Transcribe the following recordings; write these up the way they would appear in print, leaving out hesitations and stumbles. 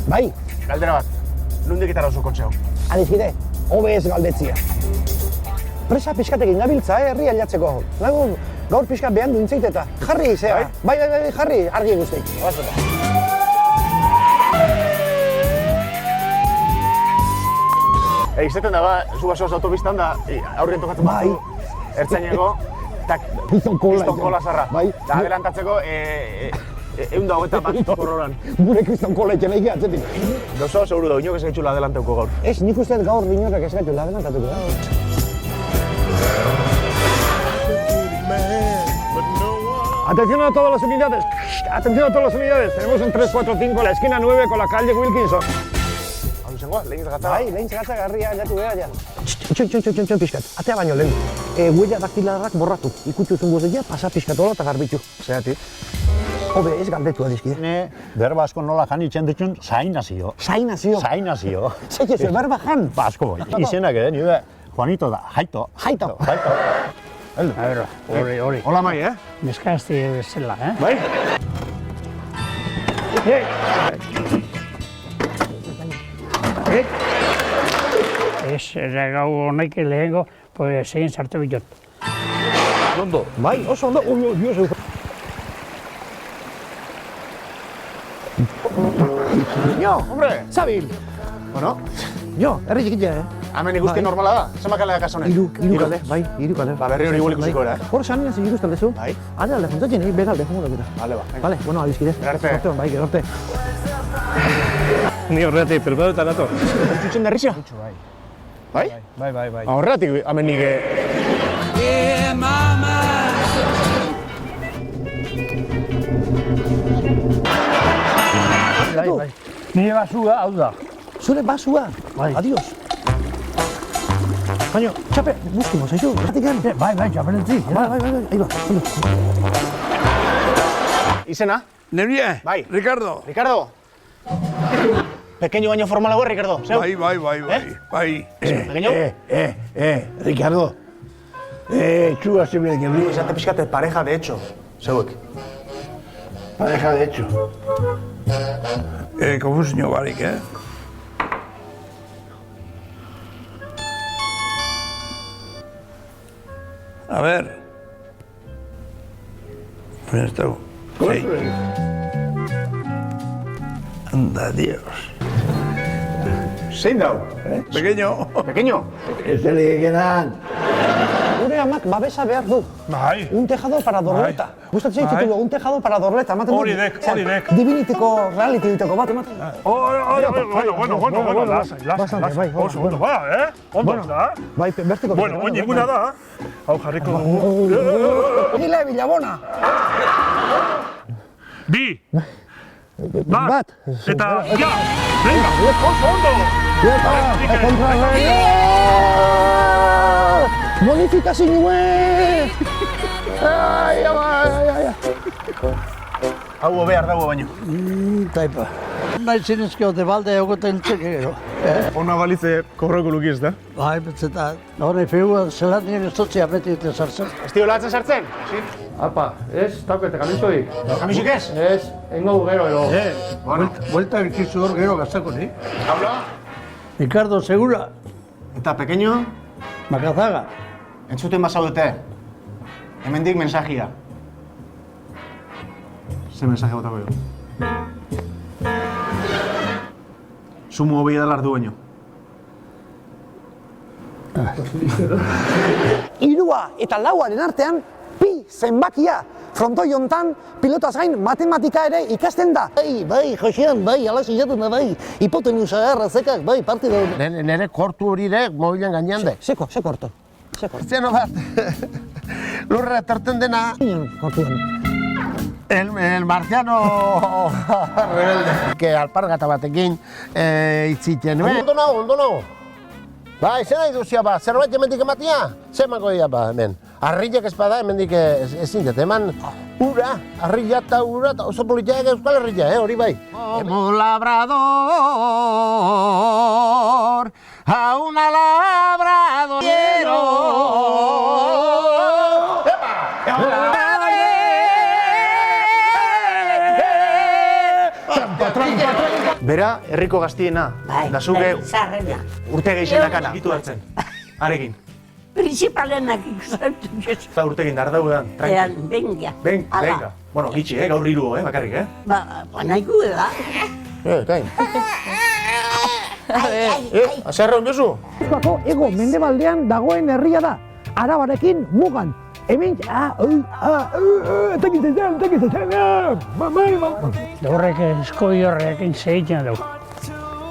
Bai. Galdera bat, nondik itara oso kotxe hau? Adifide, hobe ez galdetzia. Presa pixkatekin gabiltza, herri aldatzeko. Gaur pixka behan duintzeit eta jarri, zea. Bai, jarri, argi guztik. Izaten da, zu basoaz autobistan da, aurrien tokatzen batzu, ertzaineko, Piston kola zarra. Bai. Da, adelantatzeko, 100 bat horroran. Gure kriston kola etxen egi atzetik. Dozo, seguru da, inok ez gaitxula adelanteuko gaur. Ez, nik uste gaur inorak ez gaitxula adelantatuko. Atención a todas las unidades. Atención a todas las unidades. Tenemos un 345 la esquina 9 con la calle Wilkinson. Lehin gatza? Bai, lehin gatza garria aldatu beha, ja. Txon, pixkat. Atea baino lehen. Huella daktilarrak borratu. Ikutxu zungoz egia, pasa pixkatola eta garbitu. Zeratik? Hobe, ez galdetu adizkide. Ne, berba asko nola jan itxen ditun, zainazio. Zainazio? Zainazio. Zekezu, berba jan? Ba, asko boi. Izenak ere, nire Juanito da, Jaito. Jaito. A ver, hori. Hola, Mai, Neskaazte bezala, Bai? Ez, gau honek lehengo, zein sartu bitot. Ondo? Bai, oso ondo. Dios. Jo, Hombre! Zabil. Bueno, Jo, herri txikitia, hemen ikusti normala da. Zema kalea kaso honek? Hiru kale, bai, hiru kale. Ba, berri hori igual ikusiko era, Hor sanina zin ikusten lezu? Bai. Alde juntatzen, begalde jungo dira. Vale, ba. Vale, bueno, adizkide. Gerarte. Zorteon, bai, gerarte. Ni horretik, perpetuetan nato. Zutzen derrizia? Bai? Bai. Horretik, hemen nire... Bai. Nire basua, hau da. Zure basua. Bai. Adios. Baina, txape, buztimo, zaizu, erratikan. Bai, txapelentzi. Bai, ahí va, Izena? Nerie? Bai. Ricardo? Ricardo? Pequeño baino formalago, Ricardo. Zeu? Bai. Pequeño? Ricardo. Txuga zebide que Izate pixkate pareja de hecho. Zeuek. pareja de hecho. Konfusinio barik, A ver. Esto. Sí. Anda, Dios. Zein dau? Pequeño. Pequeño? Ez delegenan. Gure amak babesa behar du. Bai. Un tejado para dorleta. Gustatzen titulu, un tejado para dorleta. Ematen Hori dek. Divinitiko, reality diteko bat, ematen. Bueno, lasai. Oso ondo, ba, Ondo da. Bai, bertiko. Bueno, oin eguna da. Hau jarriko Gile Bilabona. Bi. Bat. Eta, ja. Venga, oso ondo. Bonifikazioa! Ai. Hau behar dago baino. Taipa. Nahi zinezkio de balde egoten txekero. Ona balitze korroko lukiz da. Bai, betzeta. Hore figura zelat nire sotzia beti eta sartzen. Ez dio latzen sartzen? Apa, ez, taukete kamisoik. Kamisik ez? Ez, engo gero ero. Vuelta egizu hor gero gaztako, ni? Habla? Ricardo, segura. Eta pequeño? Makazaga. Entzuten bazaudete. Hemendik mensajia. Ze mensaje botako jo? Sumo hobei da lardu baino. Hirua eta lauaren artean, pi zenbakia. Frontoi hontan, pilotaz gain matematika ere ikasten da. Bai, Josean, bai, ala zizaten da, bai. Hipotenusa, errazekak, bai, partido. Nere kortu hori ere mobilen gainean de. Ze korto. Zeno bat, lurra etorten dena, Kortuan. el marciano rebelde. Que alpargata batekin itziten. Ondo nago. Ba, izan nahi duzia ba, zerbait hemendik ematia? Zer emango dira ba, hemen. Arrillak ez bada, hemendik ezin dut, eman ura, arrilla eta ura, oso politiak euskal herria, hori bai. Como labrador, a una labrador quiero. Bera, herriko gaztiena. Da zuke Zarrena. urte gehixenakana. Gitu hartzen. Arekin. Principalenak ikusentu jesu. Eta urtekin dardaudan. Ean, venga. Venga. Bueno, gitxi, gaur hiru, bakarrik, Ba, nahiko da. Kain. Azerra ondozu? Gipuzkoako ego mendebaldean dagoen herria da. Arabarekin mugan. Hemen, Horrek eskoi horrekin zeiten dugu.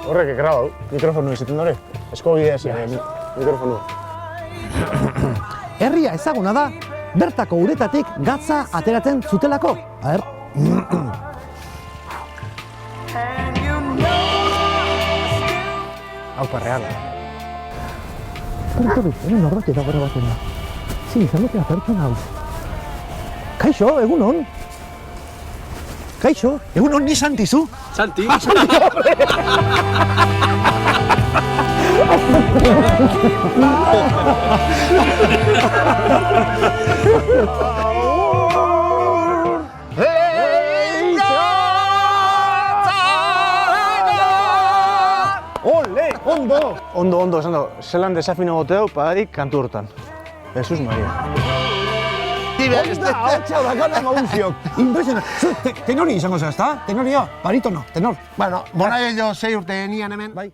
Horrek ekraba, mikrofonu izaten dure. Esko bidea mikrofonu. herria ezaguna da, bertako uretatik gatza ateratzen zutelako. A ber. Hau parreala. Torri, hemen horrek eta gara baten da. Izan dutela pertsona hau. Kaixo, egunon. Kaixo, egunon ni Santizu. Santi. Ole, ondo. Ondo, esan dago. Zelan desafino gote hau, pagadik kantu hortan. Jesus Maria. Hotxa dakana Mauriziok. Impresionante. Tenori izango zera, ezta? Tenoria, baritono, tenor. Bueno, bona jo 6 urte nian hemen. Bai.